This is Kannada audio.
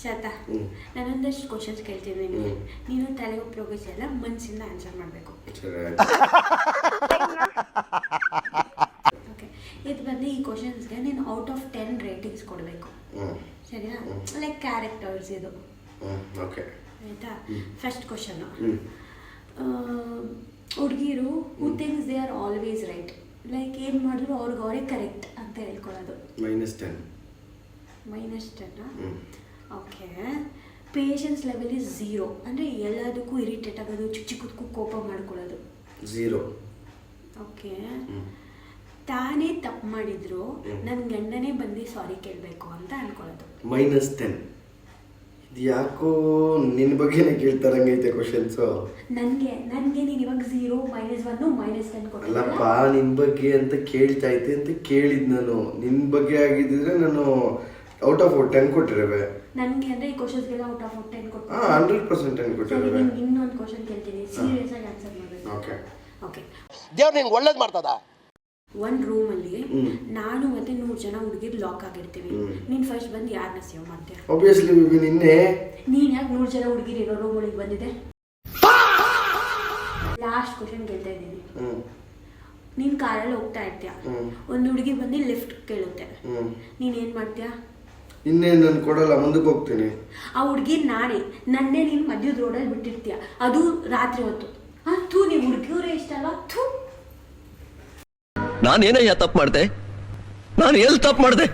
ಶಾತಾ ನಾನೊಂದಷ್ಟು ಕ್ವಶನ್ಸ್ ಕೇಳ್ತೀನಿ ನಿನಗೆ. ನೀನು ತಲೆಗೆ ಉಪಯೋಗಿಸಲ್ಲ, ಮನಸ್ಸಿಂದ ಆನ್ಸರ್ ಮಾಡಬೇಕು. ಓಕೆ, ಇದು ಬಂದು ಈ ಕ್ವಶನ್ಸ್ಗೆ ನೀನು ಔಟ್ ಆಫ್ 10 ರೇಟಿಂಗ್ಸ್ ಕೊಡಬೇಕು. ಸರಿನಾ? ಲೈಕ್ ಕ್ಯಾರೆಕ್ಟರ್ಸ್ ಇದು. ಓಕೆ ಆಯಿತಾ? ಫಸ್ಟ್ ಕ್ವಶನ್ನು, ಹುಡುಗಿರು who thinks they are always right, like ಏನು ಮಾಡಿದ್ರು ಅವ್ರಿಗೆ ಕರೆಕ್ಟ್ ಅಂತ ಹೇಳ್ಕೊಳ್ಳೋದು. -10. -10. ಓಕೆ. ಪೇಷನ್ಸ್ ಲೆವೆಲ್ ಇಸ್ 0, ಅಂದರೆ ಎಲ್ಲದಕ್ಕೂ ಇರಿಟೇಟ್ ಆಗೋದು, ಚಿಕ್ಕ ಚಿಕ್ಕದಕ್ಕೂ ಕೋಪ ಮಾಡ್ಕೊಳ್ಳೋದು. 0. ಓಕೆ. ತಾನೇ ತಪ್ಪು ಮಾಡಿದ್ರು ನನ್ನ ಗಂಡನೇ ಬಂದು ಸಾರಿ ಕೇಳಬೇಕು ಅಂತ ಅನ್ಕೊಳ್ಳೋದು. -10. ಇದು ಯಾಕೋ ನಿನ್ನ ಬಗ್ಗೆನೇ ಕೇಳ್ತಾರಂಗೈತೆ ಕ್ವಶನ್ಸು. ನನಗೆ ನೀನು ಇವಾಗ 0, -1, -10 ಕೊಟ್ಟು. ಅಲ್ಲಪ್ಪ, ನಿನ್ನ ಬಗ್ಗೆ ಅಂತ ಕೇಳ್ತಾ ಐತೆ ಅಂತ ಕೇಳಿದ್ ನಾನು. ನಿನ್ನ ಬಗ್ಗೆ ಆಗಿದ್ದಿದ್ರೆ ನಾನು ಔಟ್ ಆಫ್ 10 ಕೊಟ್ಟಿರುವೆ. ನನಗೆ ಅಂದರೆ ಈ ಕ್ವಶನ್ಸ್ಗೆಲ್ಲ ಔಟ್ ಆಫ್ 10 ಕೊಟ್ಟು. 100% 10 ಕೊಟ್ಟಿರುವೆ. ಇನ್ನೊಂದು ಕ್ವಶನ್ ಕೇಳ್ತೀನಿ, ಸೀರಿಯಸ್ ಆಗಿ ಆನ್ಸರ್ ಮಾಡಬೇಕು. Okay okay. ದೇವ್ರು ನಿಂಗೆ ಒಳ್ಳೇದು ಮಾಡ್ತದ. ಒಂದು ರೂಮಲ್ಲಿ ನಾನು ಮತ್ತೆ 100 ಜನ ಹುಡುಗಿರು ಲಾಕ್ ಆಗಿರ್ತೀವಿ. ನೀನು ಫಸ್ಟ್ ಬಂದು ಯಾರನ್ನ ಸೇವ್ ಮಾಡ್ತೀಯ? ಆಬ್ವಿಯಸ್ಲಿ ಬಿಬಿ ನಿನ್ನೆ. ನೀನು ಯಾಕೆ 100 ಜನ ಹುಡುಗಿರು ಇರೋ ರೂಮ್ ಒಳಗೆ ಬಂದಿದೆ? ಲಾಸ್ಟ್ ಕ್ವಶನ್ ಕೇಳ್ತಾ ಇದ್ದೀನಿ. ನೀನು ಕಾರಲ್ಲಿ ಹೋಗ್ತಾ ಇರ್ತೀಯ, ಒಂದು ಹುಡುಗಿ ಬಂದು ಲಿಫ್ಟ್ ಕೇಳುತ್ತೆ, ನೀನೇನು ಮಾಡ್ತೀಯ? ಇನ್ನೇನು ನಾನು ಕೊಡಲ್ಲ, ಮುಂದಕ್ಕೆ ಹೋಗ್ತೀನಿ. ಆ ಹುಡುಗಿ ನನ್ನೇ ನೀನು ಮಧ್ಯದ ರೋಡಲ್ಲಿ ಬಿಟ್ಟಿರ್ತೀಯ, ಅದು ರಾತ್ರಿ ಹೊತ್ತು. ಥೂ, ನೀವು ಹುಡುಗಿಯವರೇ ಇಷ್ಟ ಅಲ್ವಾ? ಥೂ, ನಾನೇನಯ್ಯ ತಪ್ಪು ಮಾಡಿದೆ? ನಾನು ಎಲ್ಲಿ ತಪ್ಪು ಮಾಡಿದೆ?